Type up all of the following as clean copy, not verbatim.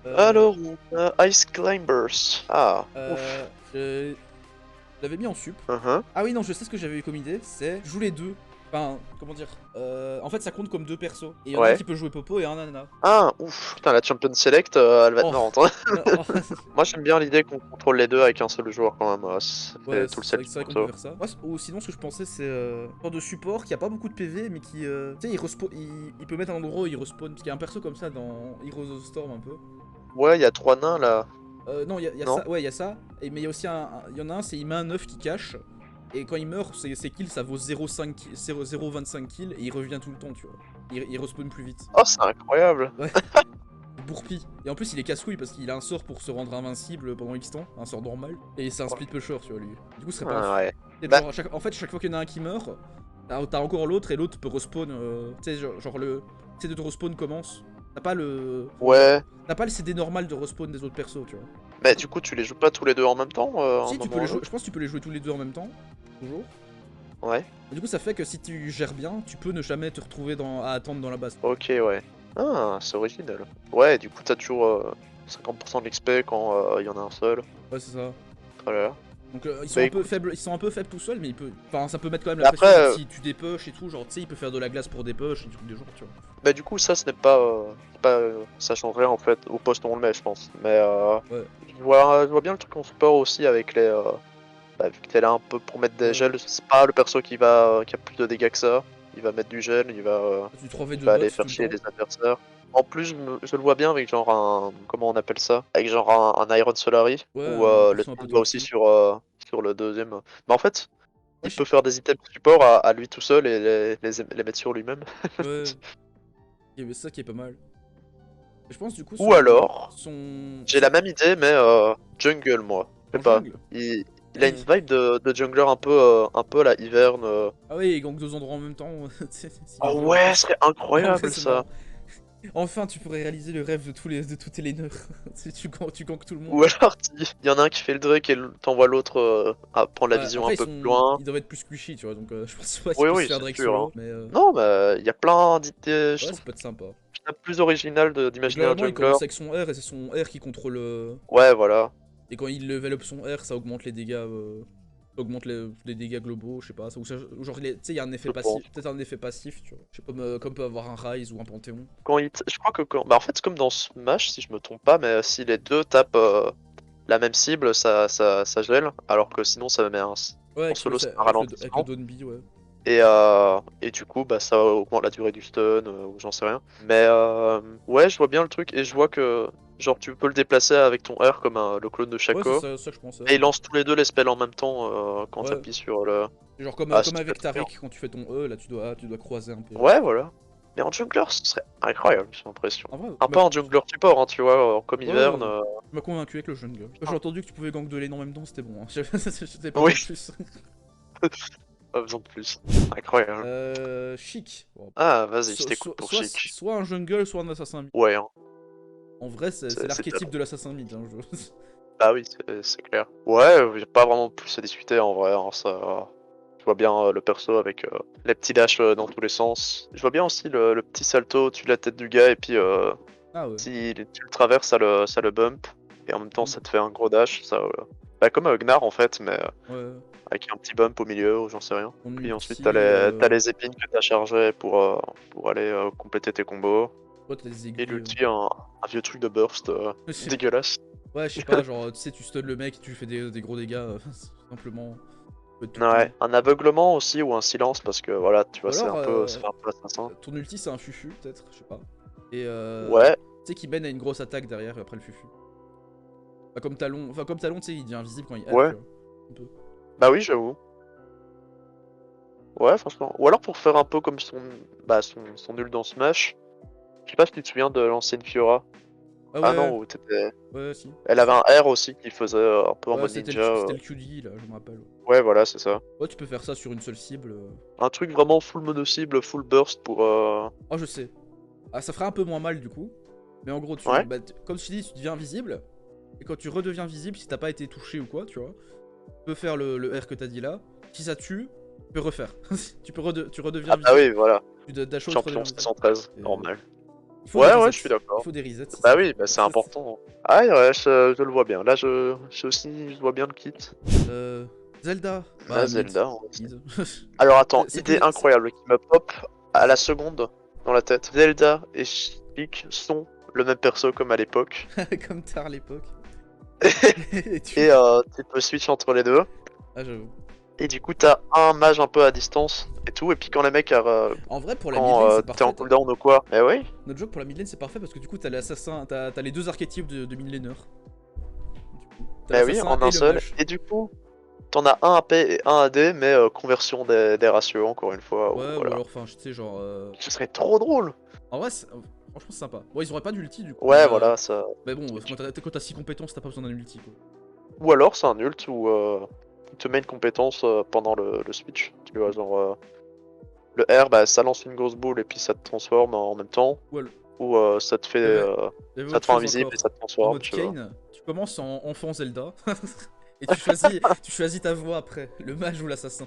Euh, Alors, on a Ice Climbers. Ah, ouf. je l'avais mis en sup. Uh-huh. Ah oui, non, je sais ce que j'avais eu comme idée, c'est joue les deux. Enfin, comment dire en fait, ça compte comme deux persos. Et il y en a un Ouais. qui peut jouer Popo et un Nana. Ah, ouf. Putain, la Champion Select, elle va être Oh, marrante, hein. oh. Moi, j'aime bien l'idée qu'on contrôle les deux avec un seul joueur quand même. Ça Ouais, fait tout le c'est sel vrai, du c'est vrai qu'on peut morceau. faire ça. Ou sinon, ce que je pensais, c'est un genre de support qui a pas beaucoup de PV, mais qui, tu sais, il peut mettre un endroit où il respawn. Parce qu'il y a un perso comme ça dans Heroes of the Storm un peu. Ouais, il y a 3 nains là. Non, il y a Non? ça, ouais, il y a ça. Mais il y a aussi il y en a un, c'est il met un œuf qui cache. Et quand il meurt, ses kills ça vaut 0,25 kills et il revient tout le temps, tu vois. Il respawn plus vite. Oh, c'est incroyable. Ouais, il bourpille. Et en plus, il est casse-couille parce qu'il a un sort pour se rendre invincible pendant X temps, un sort normal. Et c'est un split pusher, tu vois, lui. Du coup, ce serait pas Ah, ouais. Bah, genre, en fait, chaque fois qu'il y en a un qui meurt, t'as encore l'autre et l'autre peut respawn. Tu sais, genre le CD de respawn commence. T'as pas le. Comment dire? ouais. T'as pas le CD normal de respawn des autres persos, tu vois. Mais du coup, tu les joues pas tous les deux en même temps, à un Si, tu peux moment ou les à jouer. Je l'autre? pense que tu peux les jouer tous les deux en même temps. Toujours. Ouais. Et du coup, ça fait que si tu gères bien, tu peux ne jamais te retrouver à attendre dans la base. Ok, ouais. Ah, c'est original. Ouais, du coup, t'as toujours 50% de l'XP quand il y en a un seul. Ouais, c'est ça. Très bien. Donc ils sont Bah un peu écoute. faibles, tout seuls, mais enfin ça peut mettre quand même la Mais pression, après, genre si tu dépush et tout, genre tu sais il peut faire de la glace pour des push et du truc des genre, tu vois. bah du coup, ça, ce n'est pas, ça change rien en fait au poste où on le met, je pense. Mais Ouais, je vois bien le truc en support aussi avec les, bah, vu que t'es là un peu pour mettre des ouais. gels, c'est pas le perso qui a plus de dégâts que ça. Il va mettre du gel, Du 3v il de va aller buff tout faire le chier temps. les adversaires. En plus, je le vois bien avec genre un, comment on appelle ça? Avec genre un Iron Solari, Ouais, où un le perso un peu stun va aussi tanky. sur le deuxième. Mais en fait, Ouais, il peut faire des items support à lui tout seul et les mettre sur lui-même. ouais, il y avait ça qui est pas mal. Et je pense du coup Ou alors, j'ai la son même idée, mais jungle, moi. Je sais en pas. jungle. Il a une vibe de jungler un peu à la hiverne. Ah oui, il gank deux endroits en même temps, s'il Oh veut en ouais, ce plus. serait En vrai incroyable c'est ça. marrant. Enfin tu pourrais réaliser le rêve de tous les laners. Si tu gank tout le Ou monde. alors, il y en a un qui fait le Drake et t'envoies l'autre à prendre la Ouais, vision un après peu plus loin. ils doivent être plus squishy, tu vois, donc je pense pas qu'ils Oui, puissent oui, faire c'est Drake sûr, hein. solo, mais Non, mais il y a plein d'idées. Je ouais, trouve ça peut être sympa. qu'il y a plus original Et d'imaginer un globalement, il jungler. commence avec son R et c'est son R qui contrôle. Ouais, voilà. Et quand il level up son R, ça augmente les dégâts. Ça augmente les dégâts globaux, je sais pas. Ou genre, tu sais, il y a un effet Je pense. passif. Peut-être un effet passif, tu vois. Je sais pas, comme peut avoir un Rise ou un Panthéon. Je crois que quand. Bah, en fait, c'est comme dans Smash, si je me trompe pas, mais si les deux tapent la même cible, ça gèle. Alors que sinon, ça met Ouais, en solo, c'est un avec le ralentissement. Dawnbee, ouais. Et du coup, bah, ça augmente la durée du stun, ou j'en sais rien. Mais ouais, je vois bien le truc, et je vois que genre tu peux le déplacer avec ton R comme le clone de Ouais, c'est Shaco. ça que je pensais. Et ils lancent tous les deux les spells en même temps quand Ouais. t'appuies sur le. Genre Ah, comme c'est avec très bien. Taric, quand tu fais ton E, là, tu dois croiser un peu. Ouais, voilà. Mais en jungler, ce serait incroyable, j'ai l'impression. En vrai, Un peu en jungler support, hein, tu vois, comme ouais, Ivern. tu m'as convaincu avec le jungle. J'ai entendu que tu pouvais gank de lane en même temps, c'était bon. Hein. J'avais pas Oui, besoin de plus. pas besoin de plus. Incroyable. Chic. Bon. Ah, vas-y, je t'écoute pour chic. Soit un jungle, soit un assassin. Ouais, hein, En vrai, c'est c'est l'archétype tellement. de l'assassin mid. Hein, Bah oui, c'est clair. Ouais, y a pas vraiment plus à discuter en vrai, hein, ça. Je vois bien le perso avec les petits dashs dans tous les sens. Je vois bien aussi le petit salto au-dessus de la tête du gars et puis Ah ouais. si tu le traverses, ça le bump. Et en même temps, Mm. ça te fait un gros dash. Bah, comme Gnar en fait, mais Ouais. avec un petit bump au milieu ou j'en sais rien. Ton Puis ensuite, ulti. t'as les épines que t'as chargées pour aller compléter tes combos. Ouais, t'as des Et aiguilles. l'ulti, un vieux truc de burst dégueulasse. Ouais, je sais pas, genre, tu sais, tu stun le mec et tu lui fais des gros dégâts, simplement. Ça peut être tout con. Ouais, un aveuglement aussi ou un silence parce que voilà, tu Ou vois, alors, ça fait un peu assassin. ton ulti, c'est un fufu, peut-être, je sais pas. Et Ouais, tu sais, qu'il mène à une grosse attaque derrière après le fufu. Enfin, comme Talon, tu sais, il devient invisible quand il R, tu ouais, vois. Un peu. bah oui, j'avoue. Ouais, franchement. Ou alors pour faire un peu comme son nul dans Smash. Je sais pas si tu te souviens de l'ancienne Fiora. Ah Ah ouais, non, où t'étais. ouais, si. Elle avait un R aussi qui faisait un peu en Ouais, mode ninja. c'était le QD, là, je me rappelle. Ouais, voilà, c'est ça. Ouais, tu peux faire ça sur une seule cible. Un truc vraiment full mono-cible, full burst pour. Oh, je sais. Ah, ça ferait un peu moins mal, du coup. Mais en gros, Ouais. comme je te dis, tu deviens invisible. Et quand tu redeviens visible, si t'as pas été touché ou quoi, tu vois, tu peux faire le R que t'as dit là. Si ça tue, tu peux refaire. Tu redeviens Ah bah visible. oui, voilà. Tu dash out, tu Champion redeviens visible. 613, Et normal. Il faut des Ouais, resets. ouais, je suis Il d'accord. faut des resets. Bah oui, bah c'est important. Ah ouais, je le vois bien. Là, je vois bien le kit. Euh, Zelda. Là, Bah, mid. Zelda, ouais, Mid. alors attends, C'est idée plus. incroyable qui me pop à la seconde dans la tête. Zelda et Sheik sont le même perso comme à l'époque. Comme tard à l'époque. Et tu. Et tu peux switch entre les deux. Ah, j'avoue. Et du coup, t'as un mage un peu à distance et tout. Et puis quand les mecs, En vrai, pour la mid lane, quand c'est t'es en parfait. cooldown ou quoi, eh oui. Notre joke pour la mid lane, c'est parfait parce que du coup, t'as l'assassin. T'as les deux archétypes de mid laner. T'as Eh oui, l'assassin en et un le seul. mage. Et du coup, t'en as un AP et un AD, mais conversion des ratios, encore une fois. Ouais, ou Voilà. alors, enfin, tu sais, genre. Ce serait trop drôle. En vrai, franchement, c'est sympa. Bon, ils auraient pas d'ulti du coup, Ouais, voilà, ça. mais bon, quand t'as 6 compétences, t'as pas besoin d'un ulti quoi. Ou alors c'est un ult où il te met une compétence pendant le switch. Tu vois, genre le R, bah, ça lance une grosse boule et puis ça te transforme en même temps. Ouais, Ou ça te fait, il y avait ça te autre rend chose invisible encore. et ça te En transforme, mode tu vois. Kane, tu commences en enfant Zelda et tu choisis ta voix après, le mage ou l'assassin.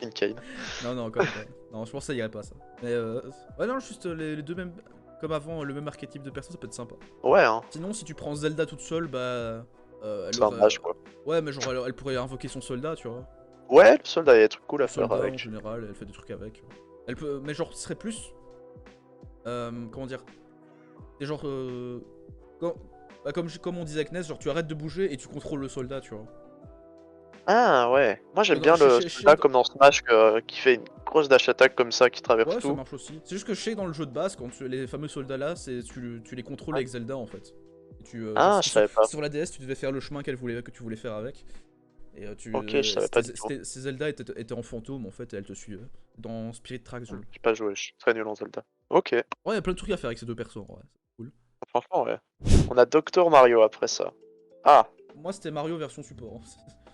Une Kane. Non, non, quand même pas. Non, je pense que ça irait pas ça. Mais ouais, non, juste les deux mêmes, comme avant, le même archétype de perso, ça peut être sympa. Ouais, hein. Sinon, si tu prends Zelda toute seule, bah, elle C'est un aurait, mage quoi. ouais, mais genre elle pourrait invoquer son soldat, tu vois. Ouais, le soldat, il y a des trucs cool Le à faire soldat en avec. général, elle fait des trucs avec. Elle peut, mais genre, ce serait plus, comment dire, c'est genre, bah, comme on disait avec Ness, genre tu arrêtes de bouger et tu contrôles le soldat, tu vois. Ah ouais. Moi j'aime bien Je le sais soldat comme dans Smash qui fait une grosse dash attack comme ça qui traverse ouais, ça tout. marche aussi. C'est juste que je sais que dans le jeu de base, quand les fameux soldats là, tu les contrôles Ouais. avec Zelda en fait. Et genre, Ah, je savais pas. sur la DS, tu devais faire le chemin que tu voulais faire avec. Et Ok, je savais pas du tout. ces Zelda étaient en fantôme en fait et elles te suivaient. Dans Spirit Tracks, je. J'ai pas joué, je suis très nul en Zelda. Ok, Ouais, y a plein de trucs à faire avec ces deux persos en vrai. C'est cool. franchement ouais. On a Docteur Mario après ça. Ah, Moi, c'était Mario version support.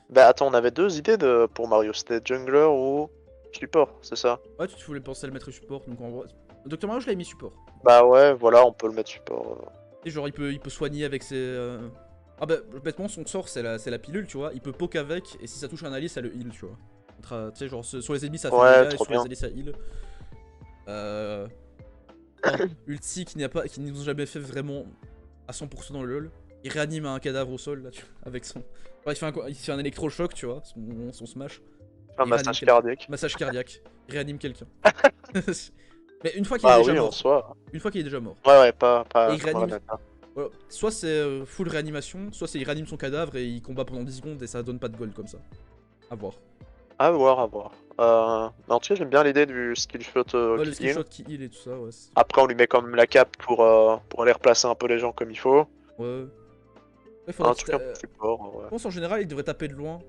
bah attends, on avait deux idées pour Mario, c'était jungler ou support, c'est ça? Ouais, tu voulais penser à le mettre support, donc en vrai. Docteur Mario, je l'avais mis support. Bah ouais, voilà, on peut le mettre support. Et genre, il peut soigner avec ses. Ah bah, bêtement, son sort, c'est la pilule, tu vois. Il peut poke avec, et si ça touche un allié, ça le heal, tu vois. Tu sais, genre, sur les ennemis, ça fait des Ouais, dégâts, et trop sur les bien. alliés, ça heal. Ulti qui nous ont jamais fait vraiment à 100% dans le LoL. Il réanime un cadavre au sol, là, tu vois, avec son. Genre, il fait un électrochoc, tu vois, son smash. Un Et il réanime massage quelqu'un. cardiaque. Massage cardiaque. Il réanime quelqu'un. Mais une fois qu'il est Bah déjà oui, en mort. soi. Une fois qu'il est déjà mort. Ouais, ouais, Et pas il comme réanime. Renata. Voilà. Soit c'est full réanimation, soit c'est il réanime son cadavre et il combat pendant 10 secondes et ça donne pas de gold comme ça. À voir. À voir, à voir. Mais en tout cas, j'aime bien l'idée du skill shot Ouais, le qui skill heal. shot qui heal et tout ça, ouais. Après, on lui met quand même la cape pour aller replacer un peu les gens comme il faut. Ouais. Ouais, faudrait Un qu'il truc un peu plus fort, Je ouais. pense en général il devrait taper de loin,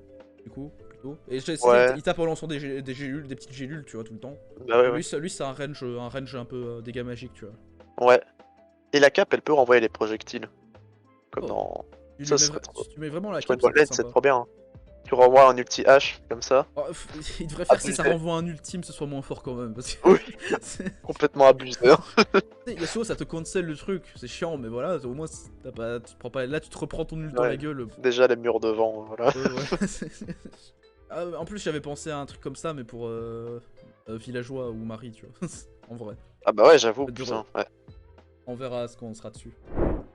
du coup, plutôt. Et je sais Ouais, il tape en lançant des gélules, des petites gélules, tu vois, tout le temps. bah ouais, Et ouais. lui c'est un range un peu dégâts magiques, tu vois. Ouais. Et la cape, elle peut renvoyer les projectiles. Comme Oh, dans... Ça serait trop... tu mets vraiment la Sur une cape, ça peut être botlane, c'est sympa. trop bien. Hein. Tu renvoies un ulti H, comme ça. Oh, il devrait faire que si ça Abusé. renvoie un ultime, ce soit moins fort quand même. Parce que. Oui, complètement abusé. Hein. Yasuo, ça te cancel le truc, c'est chiant, mais voilà, au moins tu te prends pas. Là, tu te reprends ton ult dans la Ouais. gueule. Déjà, les murs devant, voilà. Ouais, ouais. Ah, en plus, j'avais pensé à un truc comme ça, mais pour Villageois ou Marie, tu vois. En vrai. Ah bah ouais, j'avoue, Dur. putain, ouais. On verra ce qu'on sera dessus.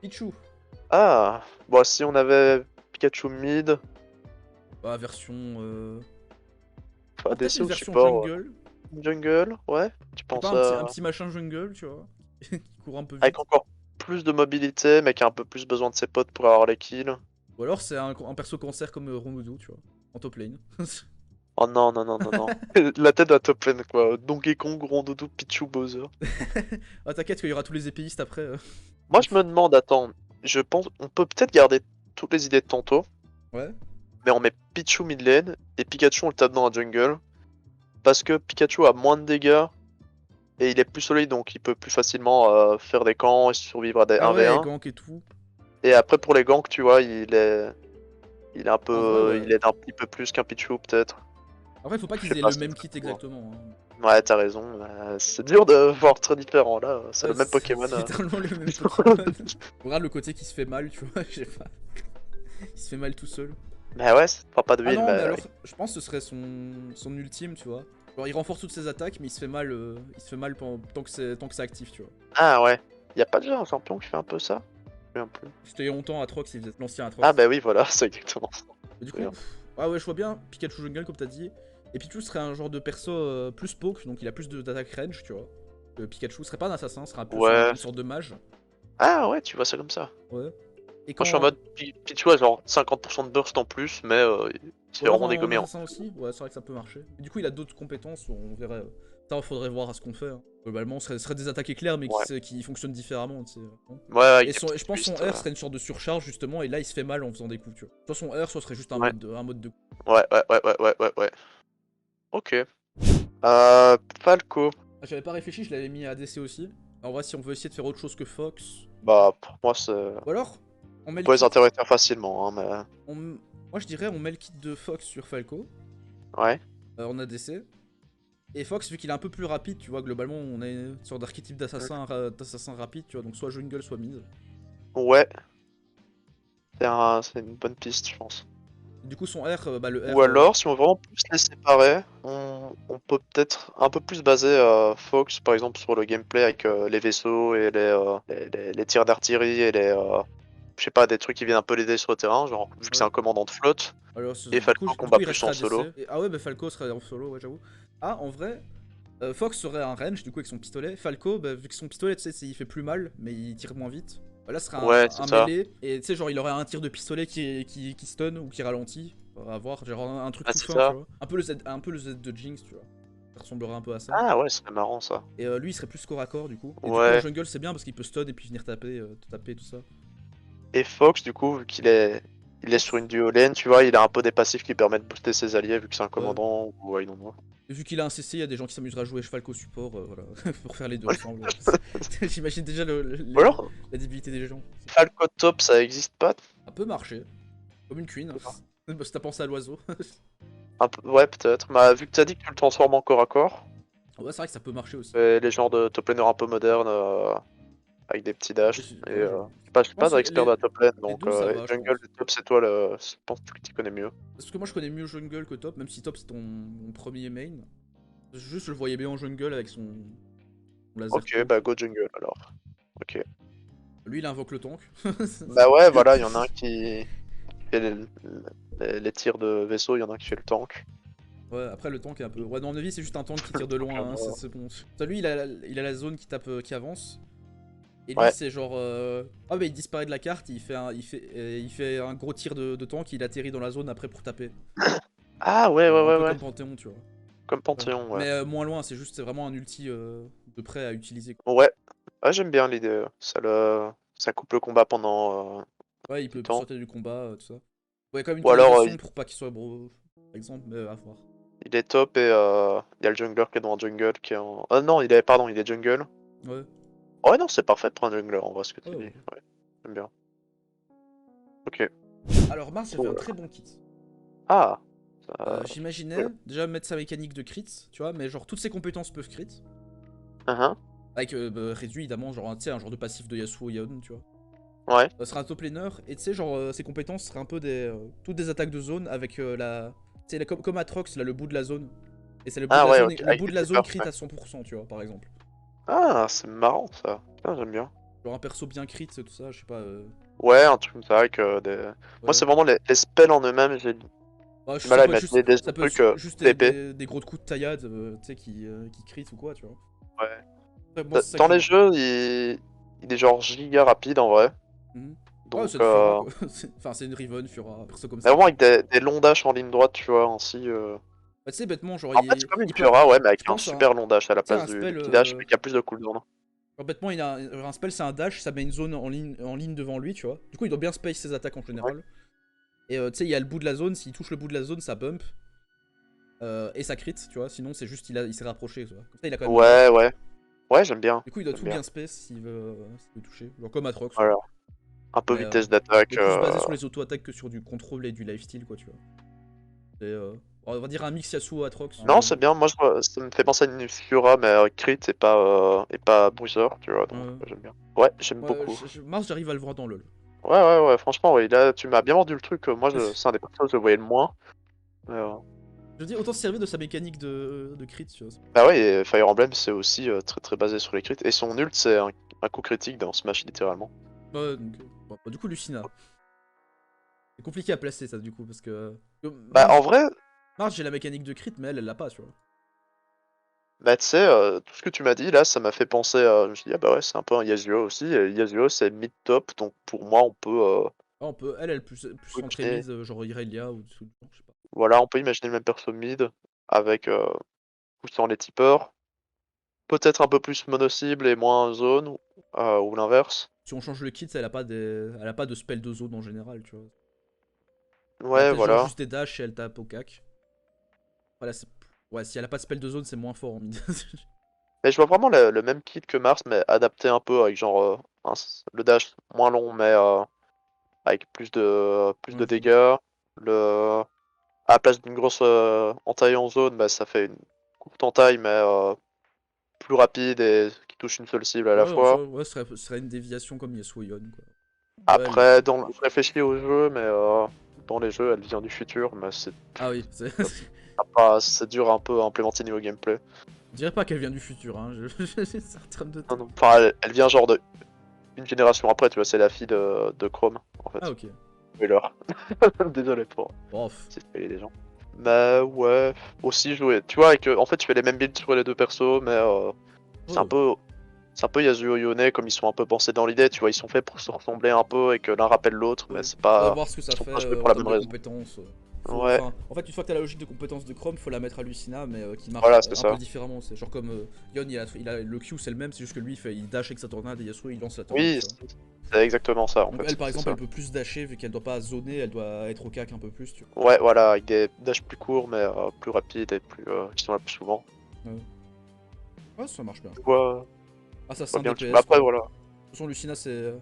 Pichu. Ah, bon, si on avait Pikachu mid, Bah, version. enfin, Peut-être ADC une ou version support, jungle. jungle, ouais. Tu Je sais pas, penses un à... petit machin jungle, tu vois. Qui court un peu Avec vite. encore plus de mobilité, mais qui a un peu plus besoin de ses potes pour avoir les kills. Ou alors c'est un perso cancer comme Rondoudou, tu vois. En top lane. Oh non, non, non, non, non. La tête de la top lane, quoi. Donkey Kong, Rondoudou, Pichu, Bowser. Ah, t'inquiète qu'il y aura tous les épéistes après. Moi, je me demande, attends, je pense, on peut peut-être garder toutes les idées de tantôt, Ouais. mais on met Pichu mid lane et Pikachu on le tape dans la jungle. Parce que Pikachu a moins de dégâts et il est plus solide, donc il peut plus facilement faire des camps et survivre à des Ah ouais, 1v1. gank et tout. Et après, pour les ganks, tu vois, il est un En vrai, peu, ouais. il est un petit peu plus qu'un Pichu, peut-être. Après, faut pas Je qu'ils sais aient pas, le c'est même très kit fort. exactement. Hein. Ouais, t'as raison. C'est dur de voir très différent là. C'est le même Pokémon. C'est littéralement le même Pokémon. Regarde le côté qui se fait mal, tu vois, je sais pas. Il se fait mal tout seul. Mais ouais, ça te fera pas de Ah heal, non, mais mais alors, je pense que ce serait son ultime, tu vois. Genre il renforce toutes ses attaques, mais il se fait mal, tant que c'est actif, tu vois. Ah ouais. Y a pas déjà un champion qui fait un peu ça? Je me souviens plus. C'était il y a longtemps, Atrox, il faisait l'ancien Atrox. Ah bah oui, voilà, c'est exactement ça. Mais du coup, ah ouais, je vois bien Pikachu Jungle, comme t'as dit. Et Pichu serait un genre de perso plus poke, donc il a plus d'attaque range, tu vois. Pikachu serait pas un assassin, serait un peu Ouais. une sorte de mage. Ah ouais, tu vois ça comme ça. Ouais. Et Moi je suis en mode Pichu a genre 50% de burst en plus, mais c'est ou alors vraiment dégommé en en assassin aussi. Ouais, c'est vrai que ça peut marcher. Et du coup, il a d'autres compétences, on verrait. Ça, faudrait voir à ce qu'on fait. Hein. Globalement, ce serait des attaques éclairs, mais qui fonctionnent différemment, tu sais. Ouais, avec Et des je petits pense son twists, R serait une sorte de surcharge, justement, et là, il se fait mal en faisant des coups, tu vois. Soit son R, soit serait juste un mode de... Ouais. Ok. Falco. Ah, j'avais pas réfléchi, je l'avais mis à ADC aussi. En vrai, si on veut essayer de faire autre chose que Fox... Bah, pour moi, c'est. Ou alors, on met On le peut les kit... interroger facilement, hein, mais. Moi, je dirais, on met le kit de Fox sur Falco, Ouais. en ADC. Et Fox, vu qu'il est un peu plus rapide, tu vois, globalement, on a une sorte d'archétype d'assassin rapide, tu vois, donc soit jungle, soit mid. Ouais. C'est une bonne piste, je pense. Du coup, son R, bah le R... Ou alors, si on veut vraiment plus les séparer, on peut peut-être un peu plus baser Fox, par exemple, sur le gameplay avec les vaisseaux et les tirs d'artillerie et je sais pas, des trucs qui viennent un peu l'aider sur le terrain, genre, vu que c'est un commandant de flotte. Alors, Et Falco du combat coup, il plus resterait en solo. ADC. Ah ouais, bah Falco serait en solo, ouais, j'avoue. Ah, en vrai, Fox serait un range, du coup, avec son pistolet. Falco, bah, vu que son pistolet, tu sais, il fait plus mal, mais il tire moins vite. Bah, là, ce serait Ouais, c'est un ça. mêlée. Et tu sais, genre, il aurait un tir de pistolet qui stun ou qui ralentit. À voir, genre un truc Ah, tout c'est fin, tu ça. vois. Un peu le Z de Jinx, tu vois. Ça ressemblerait un peu à ça. Ah ouais, ce serait marrant ça. Et lui, il serait plus corps à corps, du coup. Et du coup, en Ouais. jungle, c'est bien parce qu'il peut stun et puis venir te taper, tout ça. Et Fox, du coup, vu qu'il est sur une duo lane, tu vois, il a un peu des passifs qui permettent de booster ses alliés, vu que c'est un Ouais. commandant, ou ouais, non. Et vu qu'il a un CC, il y a des gens qui s'amuseraient à jouer Falco support, voilà, pour faire les deux ensemble. J'imagine déjà Ou alors, la débilité des gens. Falco top, ça existe pas. Ça peut marcher, comme une queen. Bah, si t'as pensé à l'oiseau. Un peu, ouais, peut-être. Mais vu que t'as dit que tu le transformes en corps à corps, Ouais, c'est vrai que ça peut marcher aussi. et les genres de top laner un peu modernes, avec des petits Ouais, dashs, et j'avoue. je suis pas Je pense un que expert de la top lane, les donc deux, ça va, je jungle pense. et top, c'est toi je pense que tu connais mieux. Parce que moi, je connais mieux jungle que top, même si top, c'est mon premier main. Juste, je le voyais bien en jungle avec son laser Ok, poke. bah go jungle alors. Ok. Lui, il invoque le tank. Bah ouais, voilà, il y en a un qui fait les tirs de vaisseau, il y en a un qui fait le tank. Ouais, après le tank est un peu... Ouais, dans mon avis, c'est juste un tank qui tire de loin, hein, Clairement. c'est bon. Ça, lui, il a la zone qui tape, qui avance. Et lui, Ouais. c'est genre... Ah bah, il disparaît de la carte, il fait un gros tir de tank, il atterrit dans la zone après pour taper. Ah ouais, Un peu ouais. comme Panthéon, tu vois. Comme Panthéon, ouais. Mais moins loin, c'est vraiment un ulti de prêt à utiliser, quoi. Ouais. Ah, j'aime bien l'idée. Ça coupe le combat pendant Ouais, il du peut temps. sortir du combat, tout ça. Ouais, quand même une Ou alors, canalisation pour pas qu'il soit bro, par exemple, mais à voir. il est top et il y a le jungler qui est dans un jungle qui est en. Ah non, pardon, il est jungle. Ouais. Ouais, non, c'est parfait pour un jungler en vrai ce que tu Ouais, dis. ouais. Ouais, j'aime bien. Ok. Alors Mars, j'avais un Cool. très bon kit. Ah. J'imaginais Cool. déjà mettre sa mécanique de crit, tu vois, mais genre toutes ses compétences peuvent crit. Uh-huh. Avec réduit évidemment, genre, tu sais, un genre de passif de Yasuo Yaon, tu vois. Ouais. Ça sera un top laner, et tu sais, genre, ses compétences seraient un peu toutes des attaques de zone avec la. Tu sais, comme Atrox, là, le bout de la zone. Et c'est le bout de Ah la ouais, zone, ok. le Avec bout des de la zone buffers, crit ouais. à 100%, tu vois, par exemple. Ah, c'est marrant ça. Putain, j'aime bien. Genre un perso bien crit, tout ça, je sais pas. Ouais, un truc comme ça avec des. Moi, Ouais. c'est vraiment les spells en eux-mêmes, j'ai du Bah, mal ça à peut être juste, imaginer des ça peut trucs être juste TP. des gros coups de taillade, tu sais, qui crit ou quoi, tu vois. Ouais. Ouais, moi, c'est ça que Dans je les vois. jeux, il est genre giga rapide en vrai. Mhm. Ouais, Donc, c'est une Fura, quoi. Enfin, c'est une Riven, Fura, un perso comme mais ça, vraiment quoi. avec des longs dash en ligne droite, tu vois, ainsi. Bah, tu sais, bêtement, genre, En fait, c'est comme une il peut. Fiora, ouais, mais Je avec un pense, hein, super long dash à la tu sais, place un du spell. petit dash, mais qui a plus de cooldown. Genre, bêtement, il a un spell, c'est un dash, ça met une zone en ligne devant lui, tu vois. Du coup, il doit bien space ses attaques en Ouais. général. Et tu sais, il y a le bout de la zone, s'il touche le bout de la zone, ça bump. Et ça crit, tu vois. Sinon, c'est juste, il s'est rapproché, tu vois. Comme ça, il a quand même un Ouais, dash. ouais. Ouais, j'aime bien. Du coup, il doit J'aime tout bien. bien space s'il veut toucher. Genre comme Atrox, quoi. Voilà. Un peu Mais, vitesse d'attaque. plus basé sur les auto-attaques que sur du contrôle et du lifesteal, quoi, tu vois. Et, on va dire un mix Yasuo Atrox. Non, c'est bien. Moi, ça me fait penser à une Fiora, mais crit et pas bruiser, tu vois. Donc, j'aime bien. Ouais, j'aime Ouais, beaucoup. Mars, j'arrive à le voir dans LoL. Ouais. Franchement, ouais. Là, tu m'as bien vendu le truc. Moi, c'est un des personnages que je voyais le moins. Mais, Je dis, autant se servir de sa mécanique de crit, tu vois. Bah ouais, et Fire Emblem c'est aussi très très basé sur les crits. Et son ult c'est un coup critique dans Smash littéralement. Ouais, donc, bon, bah, du coup, Lucina. C'est compliqué à placer ça, du coup, parce que. Bah en Marge, vrai, Marge j'ai la mécanique de crit, mais elle l'a pas, tu vois. bah tu sais, tout ce que tu m'as dit là, ça m'a fait penser à... Je me suis dit, ah bah ouais, c'est un peu un Yasuo aussi. Et Yasuo c'est mid-top, donc pour moi on peut... Ah, on peut, elle plus centrée imaginer... mid, genre Irelia ou tout, je sais pas. Voilà, on peut imaginer le même perso mid, avec poussant les tipeurs. Peut-être un peu plus mono-cible et moins zone, ou l'inverse. Si on change le kit, elle a pas de spell de zone en général, tu vois. Elle a Ouais, peut-être genre voilà. juste des dash et elle tape au cac. Voilà, ouais, si elle a pas de spell de zone, c'est moins fort en mid. Mais je vois vraiment le même kit que Mars, mais adapté un peu avec genre le dash moins long, mais avec plus de Ouais, je vois. dégâts. Le... À la place d'une grosse entaille en zone, bah, ça fait une courte entaille, mais plus rapide et qui touche une seule cible à la Ouais, en soi, fois. ouais, ce serait une déviation comme Yasuo Yon, quoi. Ouais, Après, je réfléchis au jeu, mais dans les jeux, elle vient du futur, mais Ah oui, c'est... c'est dur un peu à implémenter niveau gameplay. Je dirais pas qu'elle vient du futur, hein. C'est en termes de Non, temps. non. Enfin, elle vient genre de une génération après, tu vois, c'est la fille de Chrome, en Ah, fait. ok. Spoiler. Désolé pour Bon, si spoiler les gens. Mais ouais, aussi jouer. Tu vois, en fait, tu fais les mêmes builds sur les deux persos, mais c'est un oh. peu. C'est un peu Yasuo Yone, comme ils sont un peu pensés dans l'idée, tu vois, ils sont faits pour se ressembler un peu et que l'un rappelle l'autre, mais Ouais. c'est On va pas. voir ce que Ils ça sont fait pas joués pour en la termes même de raison. compétences. Ouais, En fait, une fois que t'as la logique de compétences de Chrome, faut la mettre à Lucina, mais qui marche voilà, c'est un peu ça. différemment. C'est genre comme Yon, le Q c'est le même, c'est juste que lui il dash avec sa tornade et Yasuo il lance la tornade, Oui, tu vois. c'est exactement ça, en Donc fait, elle par c'est exemple, ça. elle peut plus dasher vu qu'elle doit pas zoner, elle doit être au cac un peu plus, tu Ouais, voilà, avec des dashs plus courts, mais plus rapides et plus, qui sont là plus souvent. vois. Ouais, ça marche bien, je Je pense. vois Assassin bien le truc. Mais DPS après, quoi. De voilà. toute façon, Lucina ce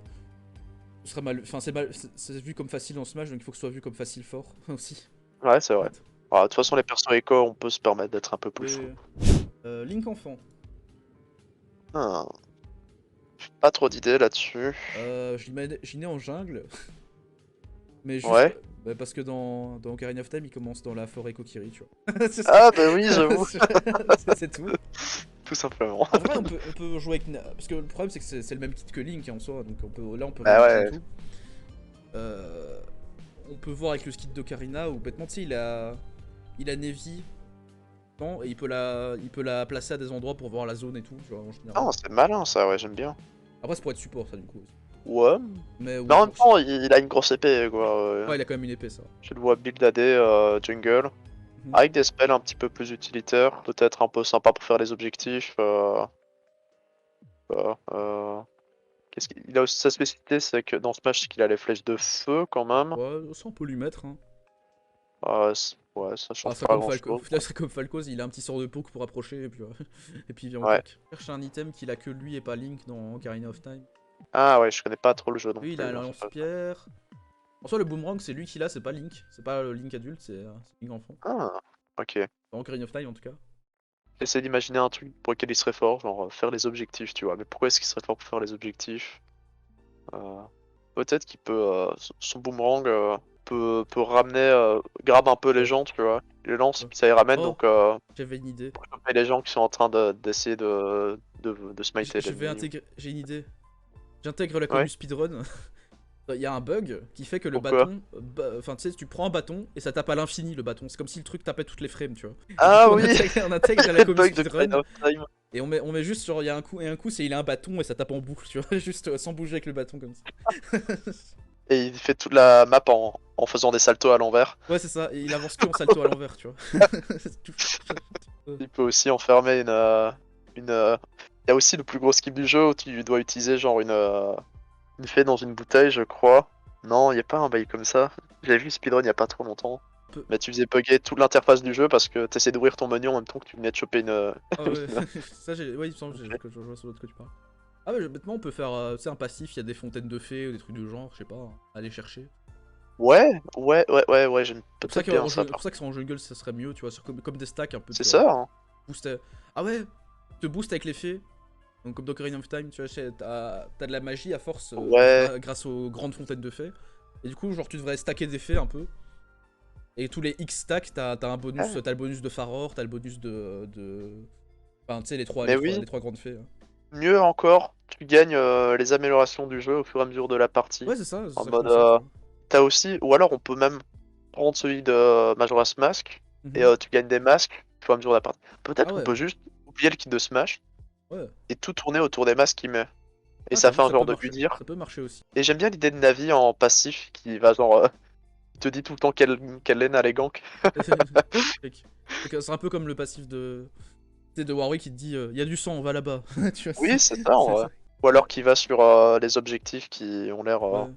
serait mal. Enfin, c'est vu comme facile en Smash, donc il faut que ce soit vu comme facile fort aussi. Ouais, c'est vrai. Peut-être. De toute façon, les persos éco, on peut se permettre d'être un peu plus fou. Oui. Link enfant. Ah, pas trop d'idées là-dessus. Je l'ai né en jungle, mais juste Ouais. bah, parce que dans Ocarina of Time, il commence dans la forêt Kokiri, tu vois. Ah, bah oui, j'avoue. C'est tout. Tout simplement. En vrai, on peut jouer avec. Parce que le problème, c'est que c'est le même kit que Link en soi, donc là, on peut Bah réimaginer ouais. tout. Euh, on peut voir avec le skit d'Ocarina où bêtement, tu sais, il a Nevi et il peut la placer à des endroits pour voir la zone et tout, tu vois, en général. Ah, c'est malin ça, ouais, j'aime bien. Après, c'est pour être support, ça, du coup. Ouais. Mais Mais oui, en même bon. temps, il a une grosse épée, quoi. Ouais, il a quand même une épée, ça. Je le vois build AD jungle. Mhm. Avec des spells un petit peu plus utilitaires, peut-être un peu sympa pour faire les objectifs. Euh, euh, Il a aussi sa spécificité, c'est que dans Smash, c'est qu'il a les flèches de feu quand même. Ouais, ça, on peut lui mettre, hein. Ouais, ça Ah, change ça pas comme Falco. grand-chose. Là, c'est comme Falco, il a un petit sort de poke pour approcher et puis, et puis il vient au Ouais. cac. Cherche un item qu'il a que lui et pas Link dans Ocarina of Time. Ah ouais, je connais pas trop le jeu non Lui, il a plus, un hein, c'est pas ça. lance-pierre. En soi, le boomerang, c'est lui qui l'a, c'est pas Link. C'est pas le Link adulte, c'est Link enfant. Ah, ok. Dans Ocarina of Time, en tout cas. J'essaie d'imaginer un truc pour lequel il serait fort, genre faire les objectifs, tu vois. Mais pourquoi est-ce qu'il serait fort pour faire les objectifs? Euh, Peut-être qu'il peut, son boomerang peut ramener, grab un peu les Oh, gens, tu vois. Il le lance, oh, puis ça les ramène, oh, donc j'avais une idée. pour choper les gens qui sont en train d'essayer de smiter l'ennemi. J'ai une idée. J'intègre la Ouais, commu speedrun. Il y a un bug qui fait que le pourquoi? bâton. Enfin, tu sais, tu prends un bâton et ça tape à l'infini le bâton. C'est comme si le truc tapait toutes les frames, tu vois. Et du Ah coup, oui! on intègre la Le commu bug de speedrun Ocarina of Time. et on met juste genre, il y a un coup et un coup, c'est il a un bâton et ça tape en boucle, tu vois. Juste sans bouger avec le bâton comme ça. Et il fait toute la map en faisant des saltos à l'envers. Ouais, c'est ça. Et il avance que en salto à l'envers, tu vois. Il peut aussi enfermer une. Il y a aussi le plus gros skip du jeu où tu dois utiliser genre une fée dans une bouteille, je crois. Non, il n'y a pas un bail comme ça. J'avais vu speedrun il y a pas trop longtemps. Peu- Mais tu faisais bugger toute l'interface du jeu parce que t'essaies d'ouvrir ton menu en même temps que tu venais de choper une. Ah ouais, une- ça j'ai. Ouais, il me semble que je vois sur l'autre que tu parles. Ah ouais, bêtement, on peut faire, tu sais, un passif, il y a des fontaines de fées ou des trucs de genre, je sais pas, aller chercher. Ouais, j'aime C'est pour ça peut-être bien ça pour par ça que en jungle, ça serait mieux, tu vois, comme des stacks un peu, C'est tu vois. ça, hein. Boost, ah ouais, te boost avec les fées. Donc comme dans Ocarina of Time, tu vois, t'as de la magie à force Ouais. grâce aux grandes fontaines de fées. Et du coup, genre, tu devrais stacker des fées un peu. Et tous les X stacks, t'as un bonus, Ouais. t'as le bonus de Faror, t'as le bonus de... Enfin, tu sais, Mais oui, les trois grandes fées. Hein. mieux encore, tu gagnes les améliorations du jeu au fur et à mesure de la partie. Ouais, c'est En ça que je mode, pensais, tu vois. t'as aussi, ou alors on peut même prendre celui de Majora's Mask et Mhm. tu gagnes des masques au fur et à mesure de la partie. Ah Peut-être qu'on ouais, peut juste oublier le kit de Smash ouais. et tout tourner autour des masques qu'il met. Et Ah, ça t'as vu, fait un ça genre peut de marcher. Udyr. Ça peut marcher aussi. Et j'aime bien l'idée de Navi en passif qui va genre te dit tout le temps qu'elle laine à les ganks. C'est un peu comme le passif de... Tu sais, de Warwick qui te dit, il y a du sang, on va là-bas. Tu vois, Oui, c'est ça en vrai. ça. Ou alors qui va sur les objectifs qui ont l'air. Ouais,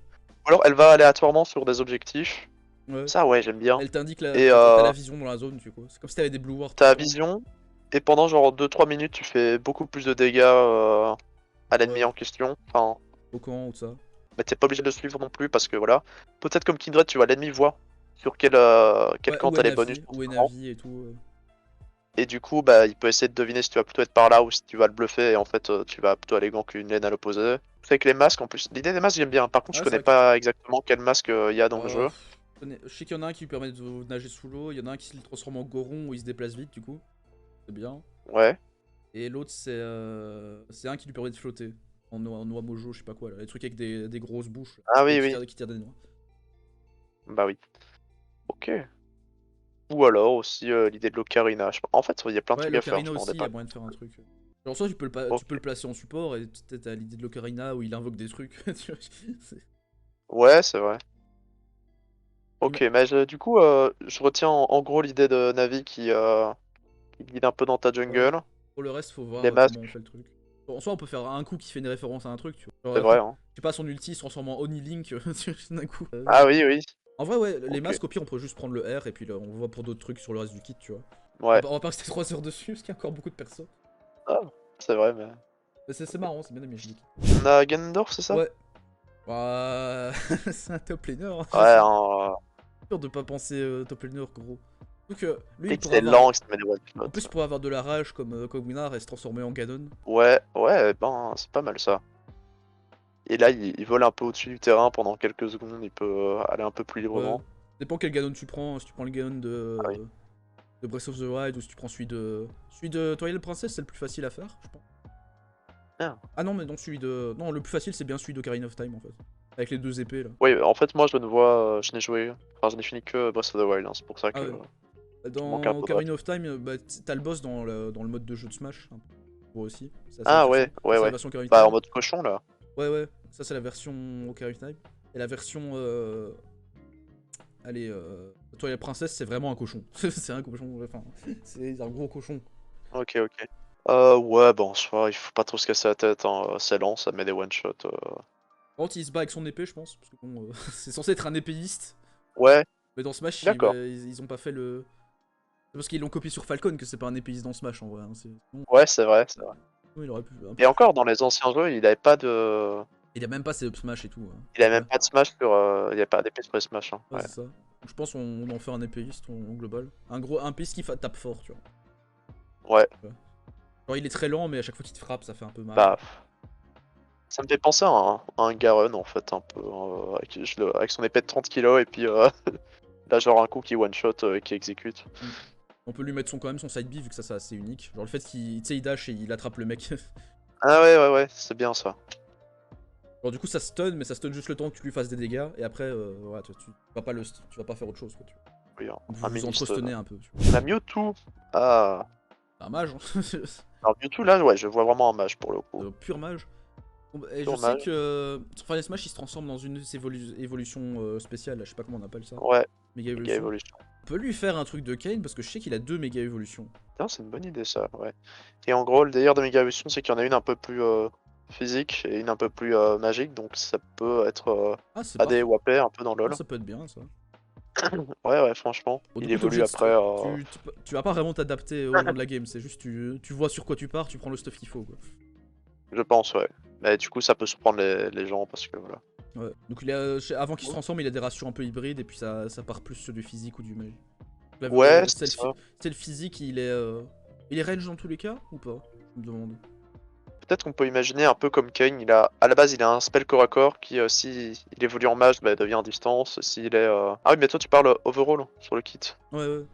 Ou alors elle va aléatoirement sur des objectifs. ouais. Ça, ouais, j'aime bien. Elle t'indique Et t'as la vision dans la zone, du coup. C'est comme si t'avais des blue wards tout le t'as temps. vision. Et pendant genre 2-3 minutes, tu fais beaucoup plus de dégâts à l'ennemi Ouais, en question. Enfin, au camp ou tout ça. mais t'es pas obligé de le suivre non plus parce que voilà. Peut-être comme Kindred, tu vois, l'ennemi voit sur quel Ouais, camp t'as les bonus pour où ce est moment. Navi et tout. Et du coup, bah, il peut essayer de deviner si tu vas plutôt être par là ou si tu vas le bluffer. Et en fait, tu vas plutôt aller gank une laine à l'opposé. C'est avec les masques en plus. L'idée des masques, j'aime bien. Par contre, je Ouais, c'est connais vrai que... pas exactement quel masque il y a dans le jeu. Je sais qu'il y en a un qui lui permet de nager sous l'eau, il y en a un qui se transforme en goron où il se déplace vite, du coup. C'est bien. Ouais. Et l'autre, c'est un qui lui permet de flotter. En noix mojo, je sais pas quoi, là. Les trucs avec des grosses bouches. Ah Et oui, oui. qui tirent des noix. Bah oui. Ok. Ou alors aussi l'idée de l'ocarina. En fait, il y a plein de Ouais, trucs à faire, l'ocarina je m'en aussi, rendais il y a pas moyen de compte. faire un truc. Genre, soit tu Ok. peux le placer en support et t'as l'idée de l'ocarina où il invoque des trucs. Tu vois, Ouais, c'est vrai. Mais Ok, mais du coup, je retiens en gros l'idée de Navi qui guide un peu dans ta ouais. jungle. Pour le reste, faut Les voir comment on masques, fait le truc. Bon, en soi, on peut faire un coup qui fait une référence à un truc, tu vois. c'est Genre, vrai, hein. je sais pas, son ulti se transforme en Oni Link d'un coup. Ah oui, oui. En vrai, ouais, les Ok. masques, au pire, on peut juste prendre le R et puis là, on voit pour d'autres trucs sur le reste du kit, tu vois. Ouais. On va pas rester 3 heures dessus parce qu'il y a encore beaucoup de persos. Ah, c'est vrai, mais. Mais c'est marrant, c'est bien aimé, je dis. On a Ganondorf, c'est ça? Ouais. Bah, c'est un top laner. Hein. Ouais, C'est hein, dur de pas penser top laner, gros. Donc, lui, et il que pourrait c'est avoir. lent, et que ça met des one En plus, il shots. pourrait avoir de la rage comme Winnar et se transformer en Ganon. Ouais, ouais, ben, c'est pas mal ça. Et là, il vole un peu au-dessus du terrain pendant quelques secondes, il peut aller un peu plus Ouais. librement. Dépend quel Ganon tu prends. Si tu prends le Ganon Ah oui. de Breath of the Wild ou si tu prends celui de. Celui de Twilight Princess, c'est le plus facile à faire, je pense. Bien. Ah non, mais non, celui de. Non, le plus facile, c'est bien celui d'Ocarina of Time en fait. Avec les deux épées là. Oui, en fait, moi, je ne vois, je n'ai joué, enfin, je n'ai fini que Breath of the Wild, hein, c'est pour ça Ah que ouais. je manque un Dans peu de Ocarina reste. of Time, bah, t'as le boss dans le mode de jeu de Smash. Un peu aussi. C'est assez Ah intéressant. ouais, Ça, ouais, c'est la ouais. version Ocarina of Bah, en Time. mode cochon, là. Ouais, ouais. Ça, c'est la version Ocarina of Time. Et la version. Allez, Twilight Princess, c'est vraiment un cochon. C'est un cochon. Enfin, c'est un gros cochon. Ok, ok. Ouais, bon, il faut pas trop se casser la tête, hein. C'est lent, ça met des one-shots. Par contre, il se bat avec son épée, je pense. Parce que bon, c'est censé être un épéiste. Ouais, Mais dans Smash, d'accord. ils ont pas fait le. C'est parce qu'ils l'ont copié sur Falcon que c'est pas un épéiste dans Smash en vrai. Hein. Bon, Ouais, c'est vrai, c'est vrai. il aurait pu un peu Et plus. encore, dans les anciens jeux, il avait pas de. Il a même pas ses up Smash et tout. Hein. Il avait Ouais, même pas de Smash sur. Il y avait pas d'épée sur les Smash, hein. ouais Ouais. c'est ça. Donc, je pense qu'on en fait un épéiste en global. Un épéiste qui tape fort, tu vois. Ouais, Ouais. Genre, il est très lent, mais à chaque fois qu'il te frappe, ça fait un peu mal. bah. Ça me fait penser à un Garen, en fait, un peu. Avec son épée de 30 kilos, et puis. Là, genre un coup qui one-shot et qui exécute. Mm. On peut lui mettre quand même son side B vu que ça c'est assez unique. Genre le fait qu'il il dash et il attrape le mec. Ah ouais, ouais, ouais, c'est bien ça. Genre du coup ça stun, mais ça stun juste le temps que tu lui fasses des dégâts. Et après, ouais, tu vas pas tu vas pas faire autre chose. Quoi, tu vois. Oui, Vous un vous mini-stun. entretenez un peu. Tu vois. On a Mewtwo. Ah. C'est un mage, hein. Alors Mewtwo, là, ouais, je vois vraiment un mage pour le coup. Pur mage. Bon, et je Pur sais mage. que sur Final Smash il se transforme dans une de ses évolutions spéciales, là, je sais pas comment on appelle ça. Ouais, Méga Mega évolution. Evolution. On peut lui faire un truc de Kane parce que je sais qu'il a deux méga évolutions. Putain, c'est une bonne idée ça, ouais. Et en gros, le délire de Mega Evolution, c'est qu'il y en a une un peu plus physique et une un peu plus magique, donc ça peut être Ah, c'est AD parfait. ou AP un peu dans Ah, LoL. ça peut être bien ça. Ouais, ouais, franchement. Bon, du Il coup, t'es évolue obligé de. après. Tu vas pas vraiment t'adapter au long de la game, c'est juste tu vois sur quoi tu pars, tu prends le stuff qu'il faut quoi. Je pense, ouais. Mais du coup, ça peut surprendre les gens parce que voilà. Ouais. Donc avant qu'il se transforme, il a des ratios un peu hybrides et puis ça part plus sur du physique ou du melee. Ouais, c'est ça. C'est le physique, il est range dans tous les cas ou pas? Je me demande. peut-être qu'on peut imaginer un peu comme Kane, à la base il a un spell corps à corps qui si il évolue en mage, bah, devient en distance. S'il est ah oui mais toi tu parles overall sur le kit. Ouais, ouais,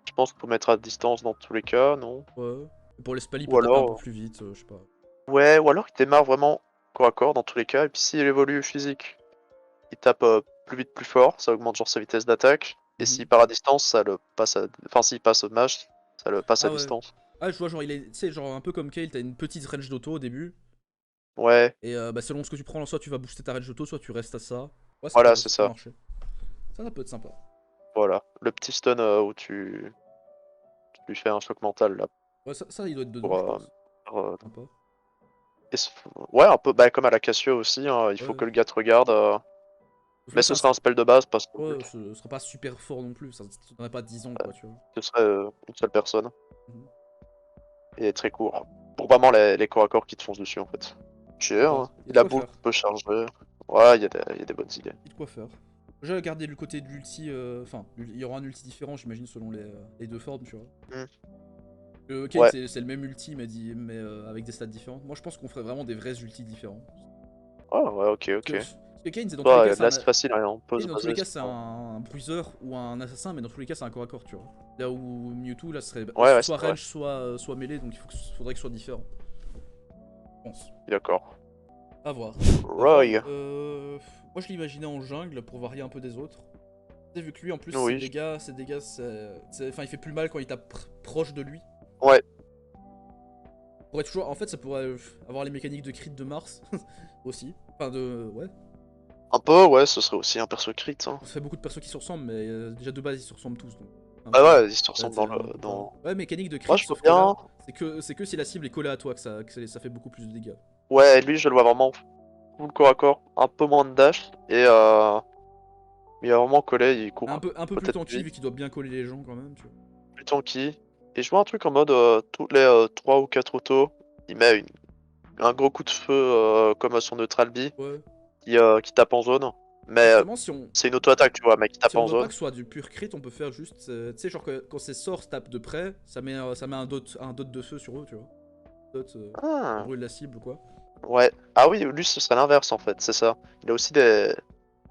Je pense qu'on peut mettre à distance dans tous les cas, non? ouais. Et pour les spells, il Ou peut taper un peu alors plus vite, je sais pas. ouais, ou alors il démarre vraiment corps à corps dans tous les cas, et puis s'il évolue physique, il tape plus vite plus fort, ça augmente genre sa vitesse d'attaque. Et s'il Mhm. part à distance, ça le passe à... Enfin s'il passe au mage, ça le passe à Ah ouais. distance. Ah, je vois, genre, il est, tu sais, genre un peu comme Kale, t'as une petite range d'auto au début. Ouais, Et bah, selon ce que tu prends, soit tu vas booster ta range d'auto, soit tu restes à ça. Ouais, voilà c'est ça peut ça. marcher. Ça peut être sympa. Voilà. Le petit stun où tu lui fais un choc mental là Ouais, ça, il doit être dedans, pour... je pense. Sympa. et ouais, un peu bah, comme à la Cassio aussi, hein, il faut Ouais. que le gars te regarde. Au Mais final, ce sera un spell de base parce que ouais, ce sera pas super fort non plus. Ça te donnerait pas 10 ans, quoi, tu vois. ce serait une seule personne. Mhm. Et très court. Pour vraiment les corps à corps qui te foncent dessus en fait. Chier, Sympa. hein. Il y a de La quoi boule faire. peut charger. Ouais, il y a des bonnes idées. Il y a de quoi faire. J'ai regardé le côté de l'ulti. Enfin, il y aura un ulti différent, j'imagine, selon les deux formes, tu vois. Hmm. Kane, Ouais. c'est le même ulti, mais avec des stats différents. Moi, je pense qu'on ferait vraiment des vrais ultis différents. Ah ouais, ok, ok. Parce que Kane, c'est dans tous les cas, Bah, là c'est facile, hein, on peut Kane, se dans tous les baser cas, sur c'est ça. un bruiseur ou un assassin, mais dans tous les cas, c'est un corps à corps, tu vois. Là où Mewtwo, là, serait Ouais, ouais, soit c'est vrai. range, soit mêlée, donc faudrait que ce soit différent. Je pense. D'accord. À voir. À voir. Roy. Moi, je l'imaginais en jungle pour varier un peu des autres. Tu sais, vu que lui, en plus, Oui. enfin, il fait plus mal quand il tape proche de lui. Ouais. Pourrait toujours, en fait, ça pourrait avoir les mécaniques de crit de Mars aussi. Enfin, ouais. Un peu, ouais, ce serait aussi un perso crit. Hein. Ça fait beaucoup de persos qui se ressemblent, mais déjà de base, ils se ressemblent tous. Donc, un Ah peu. ouais, ils se ressemblent C'est dans un le. peu pareil. Dans... Ouais, mécanique de Moi crit, je veux sauf que bien. là, c'est que si la cible est collée à toi que ça fait beaucoup plus de dégâts. Ouais, lui je le vois vraiment full corps à corps, un peu moins de dash. Et il est vraiment collé, il court Un peu plus peut-être tanky, vite. vu qu'il doit bien coller les gens quand même, tu vois. Plus tanky. Et je vois un truc en mode tous les 3 ou 4 autos, il met un gros coup de feu comme son neutral B Ouais. qui tape en zone. Mais Justement, si on, c'est une auto-attaque, tu vois, mais qui si tape on en veut pas zone. que ce soit du pur crit, on peut faire juste. Tu sais, genre que quand ces sorts se tapent de près, ça met un dot de feu sur eux, tu vois. Dot, ça Ah, brûle la cible, quoi. ouais. Ah oui, lui ce serait l'inverse en fait, c'est ça. Il a aussi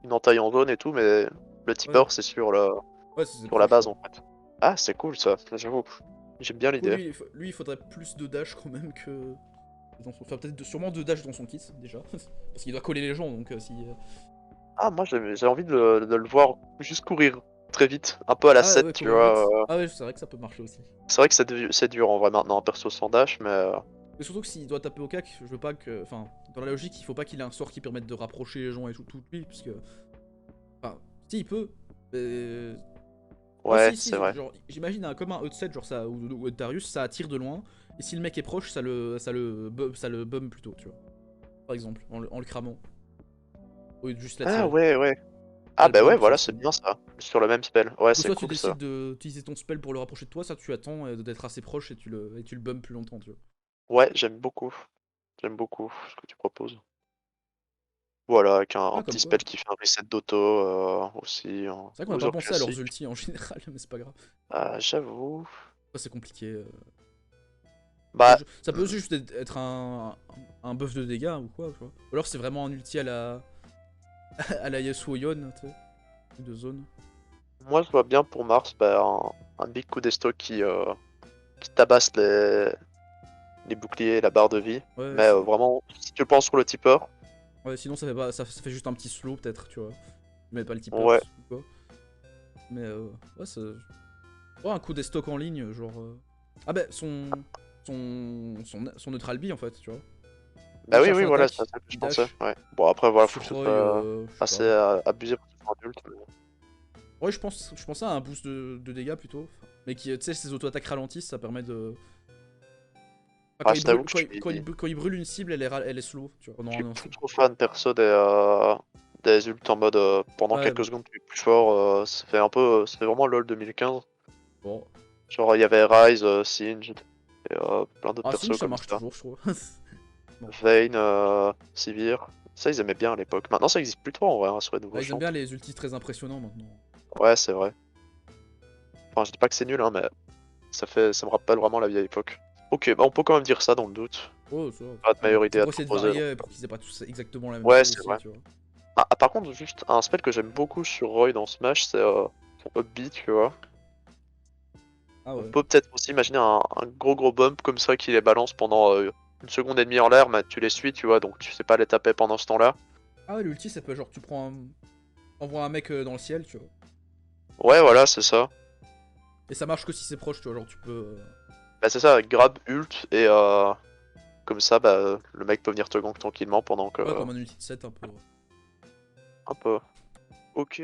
une entaille en zone et tout, mais le Ouais. tipeur c'est Ouais, c'est sur la proche, base ouais. en fait. Ah, c'est cool ça, j'avoue. J'aime bien Du coup, l'idée. lui, il faudrait plus de dash quand même que. Enfin, peut-être sûrement de dash dans son kit, déjà. Parce qu'il doit coller les gens, donc si. Ah, moi j'ai envie de le voir juste courir très vite, un peu à la Ah 7, ouais, tu courir vois. vite. Ah ouais, c'est vrai que ça peut marcher aussi. C'est vrai que c'est dur en vrai maintenant, un perso sans dash, mais Mais surtout que s'il doit taper au cac, je veux pas que. Enfin, dans la logique, il faut pas qu'il ait un sort qui permette de rapprocher les gens et tout de lui, parce que. Enfin, si, il peut. Mais. Ouais, ouais, c'est si, vrai. genre, j'imagine comme un E7, genre ça, ou Darius, ça attire de loin, et si le mec est proche, ça le bum plutôt, tu vois. Par exemple, en le cramant. Au lieu de juste Ah l'attirer. ouais, ouais. Il y Ah a le bah ouais, bump voilà, c'est aussi. bien ça. Sur le même spell. Ouais, Ou c'est soit tu cool ça. décides d'utiliser ton spell pour le rapprocher de toi, ça tu attends d'être assez proche et tu le bump plus longtemps, tu vois. Ouais, j'aime beaucoup. J'aime beaucoup ce que tu proposes. Voilà, avec un Ah, comme petit quoi. spell qui fait un reset d'auto aussi, un C'est vrai qu'on a pas bruiser pensé à leurs classique. ultis en général, mais c'est pas grave. Ah, j'avoue. Après, c'est compliqué. Bah, Ça peut juste être un buff de dégâts ou quoi, tu vois. Ou alors c'est vraiment un ulti à la à la Yasuo-Yon, tu sais, de zone. moi je vois bien pour Mars bah, un big coup d'esto qui tabasse les boucliers, la barre de vie. Ouais, Mais vraiment, si tu le penses sur le tipeur, ouais, sinon ça fait pas, ça fait juste un petit slow peut-être, tu vois. Tu mets pas le tipper ouais. ou quoi. Mais ouais, c'est ouais, un coup des stocks en ligne, genre. Ah bah son neutral B en fait, tu vois. Où Bah il oui, cherche oui, voilà, c'est l'attaque, ça que je il pensais. dash, Ouais. Bon, après, il voilà, faut que ce foutroille, soit je sais assez pas. abusé pour que ce soit adulte. Ouais, je pensais à un boost de dégâts plutôt. Mais qui, tu sais, ses auto-attaques ralentissent, ça permet de. Enfin, Ah, je t'avoue que je suis quand il brûle une cible, elle est slow, tu vois, pendant je suis un plus instant. trop fan perso des ults en mode pendant Ouais, quelques secondes tu es plus fort. Ça fait vraiment LoL 2015. bon. Genre, il y avait Ryze, Singed et plein d'autres Ah, Singe, persos ça comme marche ça. toujours, je trouve. Bon. Vayne, Sivir. Ça, ils aimaient bien à l'époque. Maintenant, ça existe plus trop en vrai, hein, sur les nouveaux Ah, ils aiment bien chantres. les ultis très impressionnants maintenant. Ouais, c'est vrai. Enfin, je dis pas que c'est nul, hein, mais ça me rappelle vraiment la vieille époque. Ok, bah on peut quand même dire ça dans le doute. Oh, ça. Pas de meilleure idée C'est à pour te essayer de proposer. varier, pour qu'ils aient pas tous exactement la même Ouais, chose c'est aussi, vrai. tu vois. Par contre, juste un spell que j'aime beaucoup sur Roy dans Smash, c'est son Upbeat, tu vois. Ah On ouais. peut peut-être aussi imaginer un gros bump comme ça qui les balance pendant une seconde et demie en l'air, mais tu les suis, tu vois, donc tu sais pas les taper pendant ce temps-là. Ah ouais, l'ulti, ça peut genre, tu prends un... Envoie un mec dans le ciel, tu vois. Ouais, voilà, c'est ça. Et ça marche que si c'est proche, tu vois, genre tu peux... Bah c'est ça, grab, ult, et comme ça, bah le mec peut venir te gank tranquillement pendant que... Ouais, comme un ulti de 7 un peu. Ouais. un peu. Ok.